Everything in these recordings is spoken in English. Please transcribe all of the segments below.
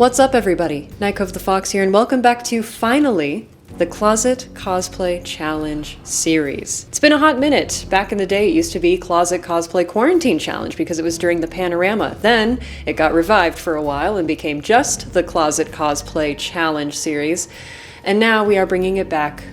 What's up everybody? Nightcove the Fox here and welcome back to, finally, the Closet Cosplay Challenge series. It's been a hot minute. Back in the day it used to be Closet Cosplay Quarantine Challenge because it was during the panorama. Then it got revived for a while and became just the Closet Cosplay Challenge series. And now we are bringing it back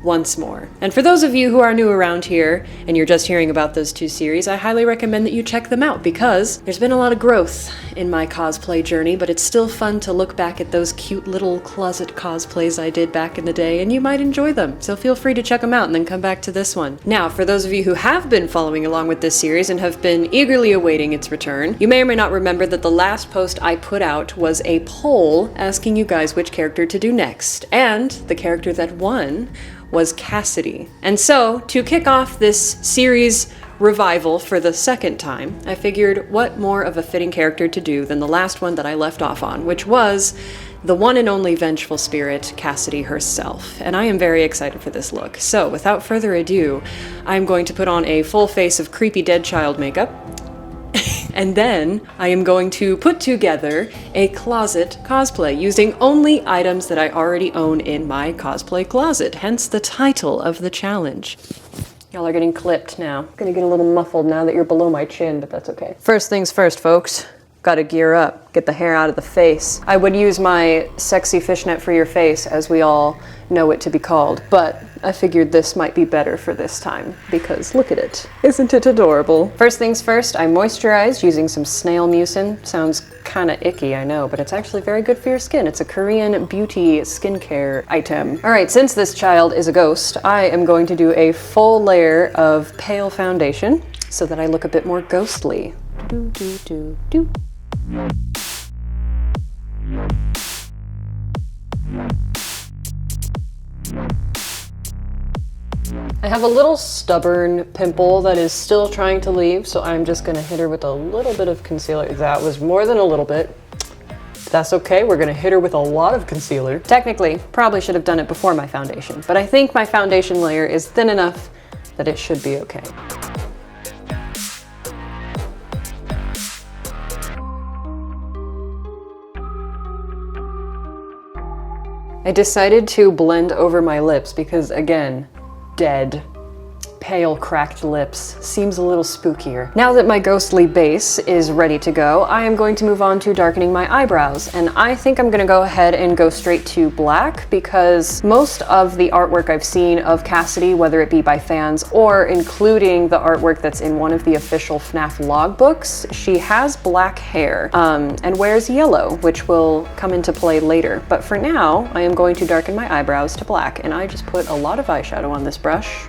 once more. And for those of you who are new around here and you're just hearing about those two series, I highly recommend that you check them out because there's been a lot of growth in my cosplay journey, but it's still fun to look back at those cute little closet cosplays I did back in the day, and you might enjoy them. So feel free to check them out and then come back to this one. Now, for those of you who have been following along with this series and have been eagerly awaiting its return, you may or may not remember that the last post I put out was a poll asking you guys which character to do next, and the character that won was Cassidy. And so, to kick off this series revival for the second time, I figured what more of a fitting character to do than the last one that I left off on, which was the one and only vengeful spirit, Cassidy herself. And I am very excited for this look. So, without further ado, I'm going to put on a full face of creepy dead child makeup, and then I am going to put together a closet cosplay using only items that I already own in my cosplay closet, hence the title of the challenge. Y'all are getting clipped now. I'm gonna get a little muffled now that you're below my chin, but that's okay. First things first, folks. Gotta gear up, get the hair out of the face. I would use my sexy fishnet for your face, as we all know it to be called, but I figured this might be better for this time, because look at it. Isn't it adorable? First things first, I moisturized using some snail mucin. Sounds kinda icky, I know, but it's actually very good for your skin. It's a Korean beauty skincare item. Alright, since this child is a ghost, I am going to do a full layer of pale foundation so that I look a bit more ghostly. Do, do, do, do. I have a little stubborn pimple that is still trying to leave, so I'm just gonna hit her with a little bit of concealer. That was more than a little bit. That's okay, we're gonna hit her with a lot of concealer. Technically, probably should have done it before my foundation, but I think my foundation layer is thin enough that it should be okay. I decided to blend over my lips because, again, dead, pale, cracked lips seems a little spookier. Now that my ghostly base is ready to go, I am going to move on to darkening my eyebrows, and I think I'm gonna go ahead and go straight to black because most of the artwork I've seen of Cassidy, whether it be by fans or including the artwork that's in one of the official FNAF logbooks, she has black hair and wears yellow, which will come into play later. But for now, I am going to darken my eyebrows to black, and I just put a lot of eyeshadow on this brush.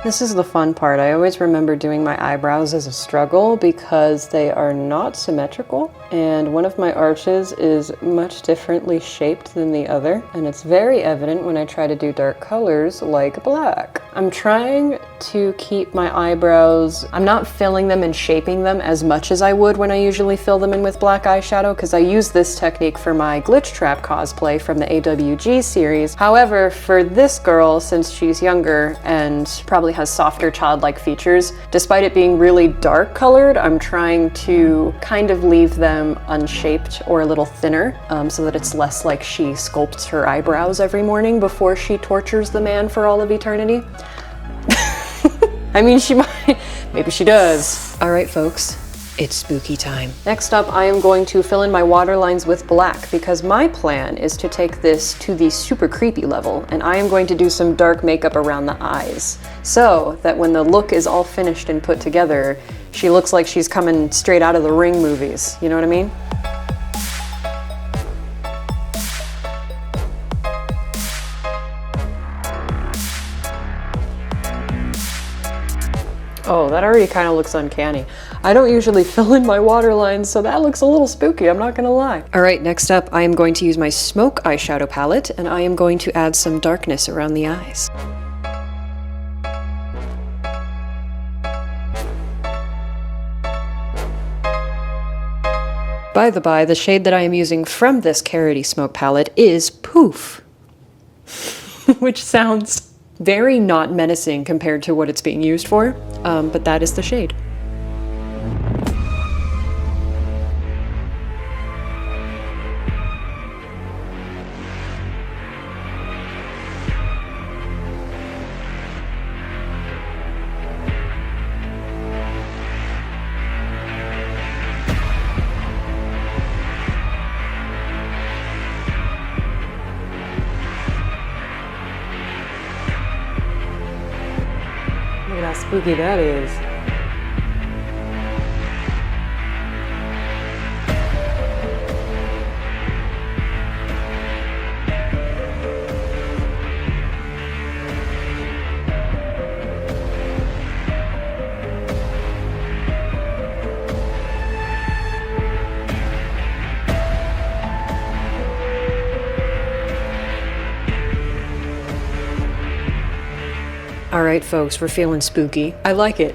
This is the fun part. I always remember doing my eyebrows as a struggle because they are not symmetrical, and one of my arches is much differently shaped than the other, and it's very evident when I try to do dark colors like black. I'm trying to keep my eyebrows, I'm not filling them and shaping them as much as I would when I usually fill them in with black eyeshadow, because I use this technique for my Glitch Trap cosplay from the AWG series. However, for this girl, since she's younger and probably has softer childlike features, despite it being really dark colored, I'm trying to kind of leave them unshaped or a little thinner so that it's less like she sculpts her eyebrows every morning before she tortures the man for all of eternity. I mean, she might, maybe she does. All right, folks. It's spooky time. Next up, I am going to fill in my waterlines with black because my plan is to take this to the super creepy level, and I am going to do some dark makeup around the eyes so that when the look is all finished and put together, she looks like she's coming straight out of the Ring movies. You know what I mean? Oh, that already kind of looks uncanny. I don't usually fill in my water lines, so that looks a little spooky, I'm not gonna lie. All right, next up, I am going to use my smoke eyeshadow palette, and I am going to add some darkness around the eyes. By the by, the shade that I am using from this Carroty Smoke palette is Poof, which sounds very not menacing compared to what it's being used for, but that is the shade. Look at how spooky that is. All right, folks, we're feeling spooky. I like it.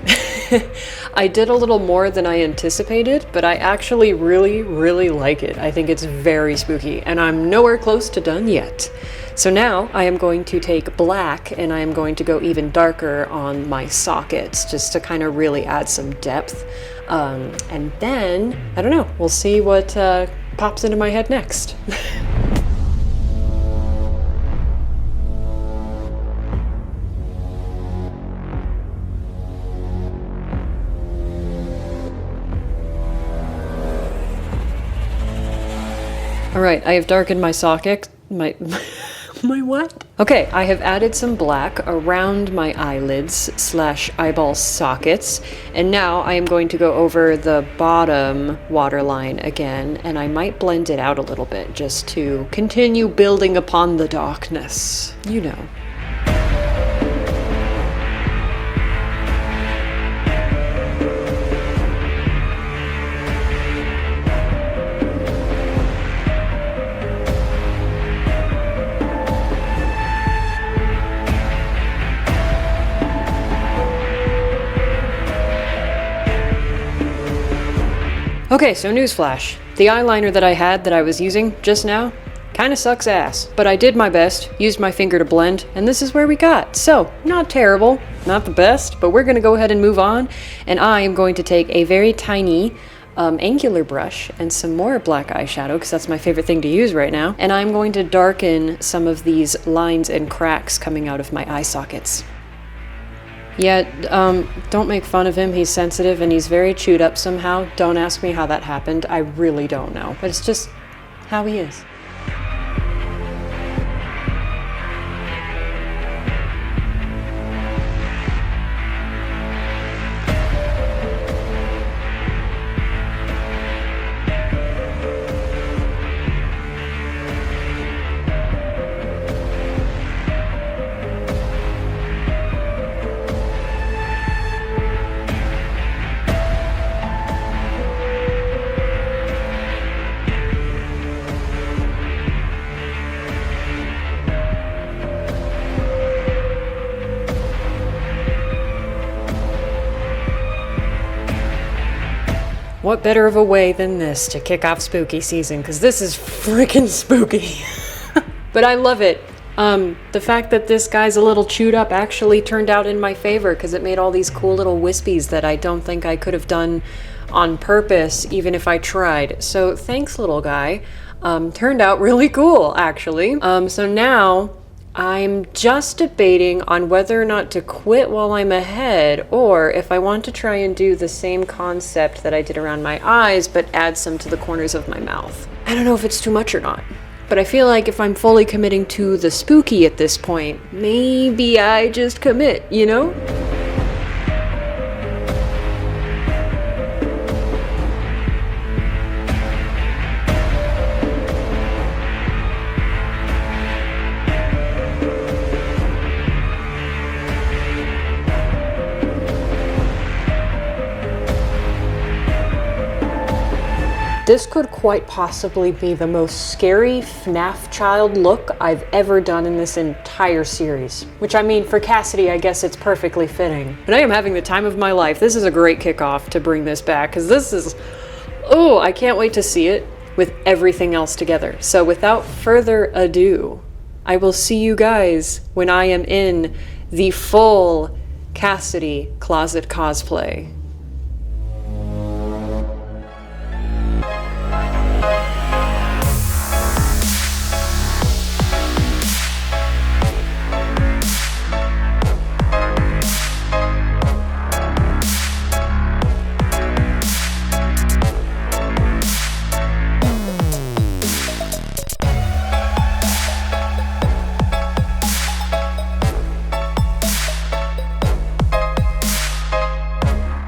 I did a little more than I anticipated, but I actually really like it. I think it's very spooky, and I'm nowhere close to done yet. So now I am going to take black and I am going to go even darker on my sockets just to kind of really add some depth. And then, I don't know, we'll see what pops into my head next. All right, I have darkened my socket, my what? Okay, I have added some black around my eyelids / eyeball sockets, and now I am going to go over the bottom waterline again, and I might blend it out a little bit just to continue building upon the darkness, you know. Okay, so newsflash. The eyeliner that I had that I was using just now kinda sucks ass, but I did my best, used my finger to blend, and this is where we got. So, not terrible, not the best, but we're gonna go ahead and move on, and I am going to take a very tiny angular brush and some more black eyeshadow, because that's my favorite thing to use right now, and I'm going to darken some of these lines and cracks coming out of my eye sockets. Yeah, don't make fun of him. He's sensitive and he's very chewed up somehow. Don't ask me how that happened. I really don't know. But it's just how he is. What better of a way than this to kick off spooky season? Because this is freaking spooky. But I love it. The fact that this guy's a little chewed up actually turned out in my favor because it made all these cool little wispies that I don't think I could have done on purpose, even if I tried. So thanks, little guy. Turned out really cool, actually. So now I'm just debating on whether or not to quit while I'm ahead, or if I want to try and do the same concept that I did around my eyes, but add some to the corners of my mouth. I don't know if it's too much or not, but I feel like if I'm fully committing to the spooky at this point, maybe I just commit, you know? This could quite possibly be the most scary FNAF child look I've ever done in this entire series. Which, I mean, for Cassidy, I guess it's perfectly fitting. But I am having the time of my life. This is a great kickoff to bring this back, because this is... oh, I can't wait to see it with everything else together. So without further ado, I will see you guys when I am in the full Cassidy Closet Cosplay.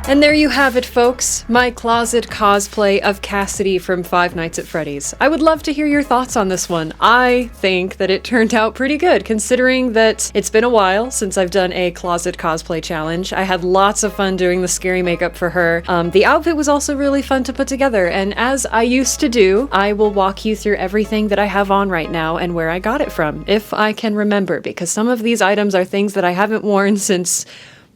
And there you have it, folks, my closet cosplay of Cassidy from Five Nights at Freddy's. I would love to hear your thoughts on this one. I think that it turned out pretty good, considering that it's been a while since I've done a closet cosplay challenge. I had lots of fun doing the scary makeup for her. The outfit was also really fun to put together, and as I used to do, I will walk you through everything that I have on right now and where I got it from, if I can remember, because some of these items are things that I haven't worn since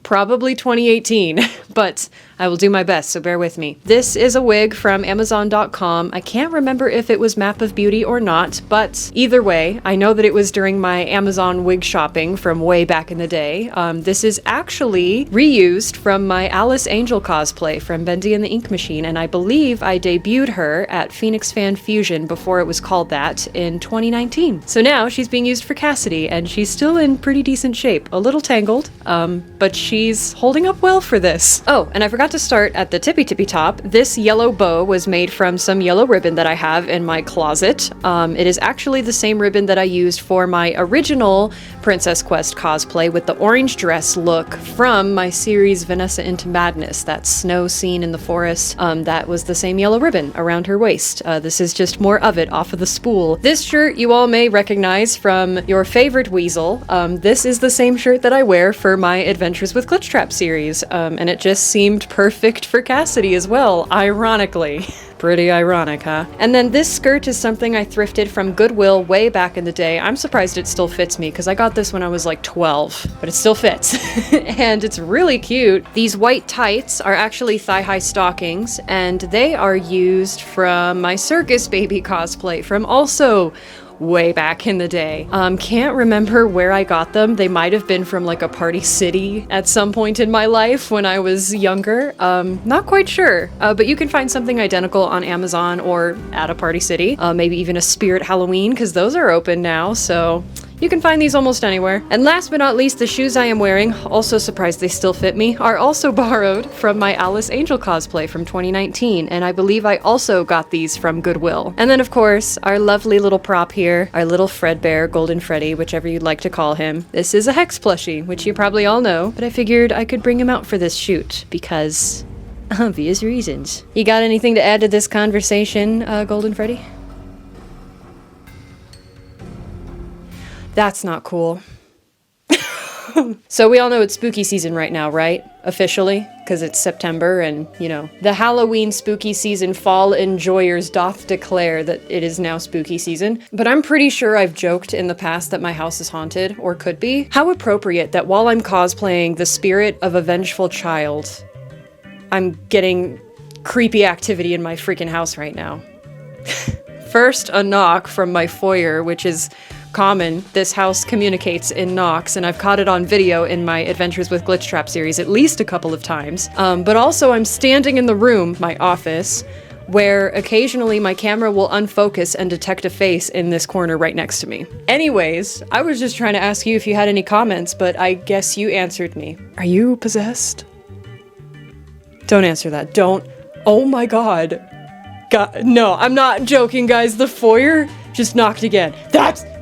probably 2018, but I will do my best, so bear with me. This is a wig from Amazon.com. I can't remember if it was Map of Beauty or not, but either way, I know that it was during my Amazon wig shopping from way back in the day. This is actually reused from my Alice Angel cosplay from Bendy and the Ink Machine, and I believe I debuted her at Phoenix Fan Fusion before it was called that in 2019. So now she's being used for Cassidy, and she's still in pretty decent shape. A little tangled, but she's holding up well for this. Oh, and I forgot to start at the tippy top. This yellow bow was made from some yellow ribbon that I have in my closet. It is actually the same ribbon that I used for my original Princess Quest cosplay with the orange dress look from my series Vanessa into Madness, that snow scene in the forest. That was the same yellow ribbon around her waist. This is just more of it off of the spool. This shirt you all may recognize from your favorite Weasel. This is the same shirt that I wear for my Adventures with Glitch Trap series, and it just seemed perfect for Cassidy as well, ironically. Pretty ironic, huh? And then this skirt is something I thrifted from Goodwill way back in the day. I'm surprised it still fits me, because I got this when I was like 12, but it still fits. And it's really cute. These white tights are actually thigh-high stockings, and they are used from my Circus Baby cosplay from also way back in the day. Can't remember where I got them. They might have been from like a Party City at some point in my life when I was younger. Not quite sure, but you can find something identical on Amazon or at a Party City. Maybe even a Spirit Halloween, because those are open now, so you can find these almost anywhere. And last but not least, the shoes I am wearing, also surprised they still fit me, are also borrowed from my Alice Angel cosplay from 2019, and I believe I also got these from Goodwill. And then of course, our lovely little prop here, our little Fredbear, Golden Freddy, whichever you'd like to call him. This is a Hex plushie, which you probably all know, but I figured I could bring him out for this shoot, because obvious reasons. You got anything to add to this conversation, Golden Freddy? That's not cool. So we all know it's spooky season right now, right? Officially, because it's September and, you know, the Halloween spooky season fall enjoyers doth declare that it is now spooky season. But I'm pretty sure I've joked in the past that my house is haunted, or could be. How appropriate that while I'm cosplaying the spirit of a vengeful child, I'm getting creepy activity in my freaking house right now. First, a knock from my foyer, which is common. This house communicates in knocks, and I've caught it on video in my Adventures with Glitch Trap series at least a couple of times. But also I'm standing in the room, my office, where occasionally my camera will unfocus and detect a face in this corner right next to me. Anyways, I was just trying to ask you if you had any comments, but I guess you answered me. Are you possessed? Don't answer that. Don't. Oh my god. God, no, I'm not joking, guys. The foyer just knocked again.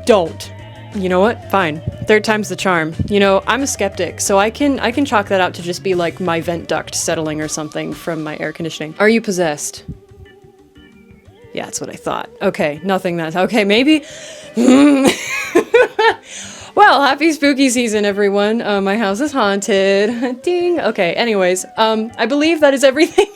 Don't. You know what? Fine. Third time's the charm. You know, I'm a skeptic, so I can chalk that out to just be like my vent duct settling or something from my air conditioning. Are you possessed? Yeah, that's what I thought. Okay, nothing that. Okay, maybe. Well, happy spooky season, everyone. My house is haunted. Ding. Okay, anyways, I believe that is everything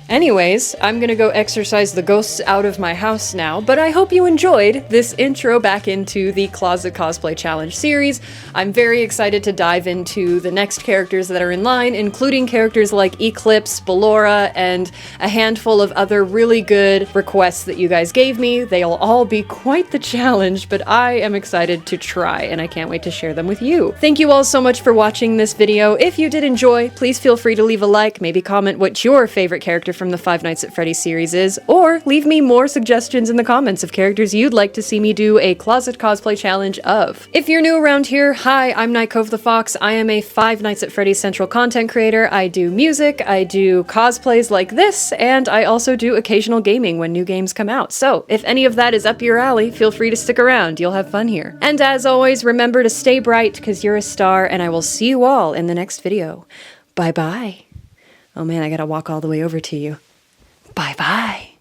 Anyways, I'm gonna go exorcise the ghosts out of my house now, but I hope you enjoyed this intro back into the Closet Cosplay Challenge series. I'm very excited to dive into the next characters that are in line, including characters like Eclipse, Ballora, and a handful of other really good requests that you guys gave me. They'll all be quite the challenge, but I am excited to try, and I can't wait to share them with you. Thank you all so much for watching this video. If you did enjoy, please feel free to leave a like, maybe comment what your favorite character from the Five Nights at Freddy's series is, or leave me more suggestions in the comments of characters you'd like to see me do a Closet Cosplay Challenge of. If you're new around here, hi, I'm Nykove the Fox. I am a Five Nights at Freddy's Central content creator. I do music, I do cosplays like this, and I also do occasional gaming when new games come out. So if any of that is up your alley, feel free to stick around. You'll have fun here. And as always, remember to stay bright because you're a star, and I will see you all in the next video. Bye-bye. Oh man, I gotta walk all the way over to you. Bye-bye.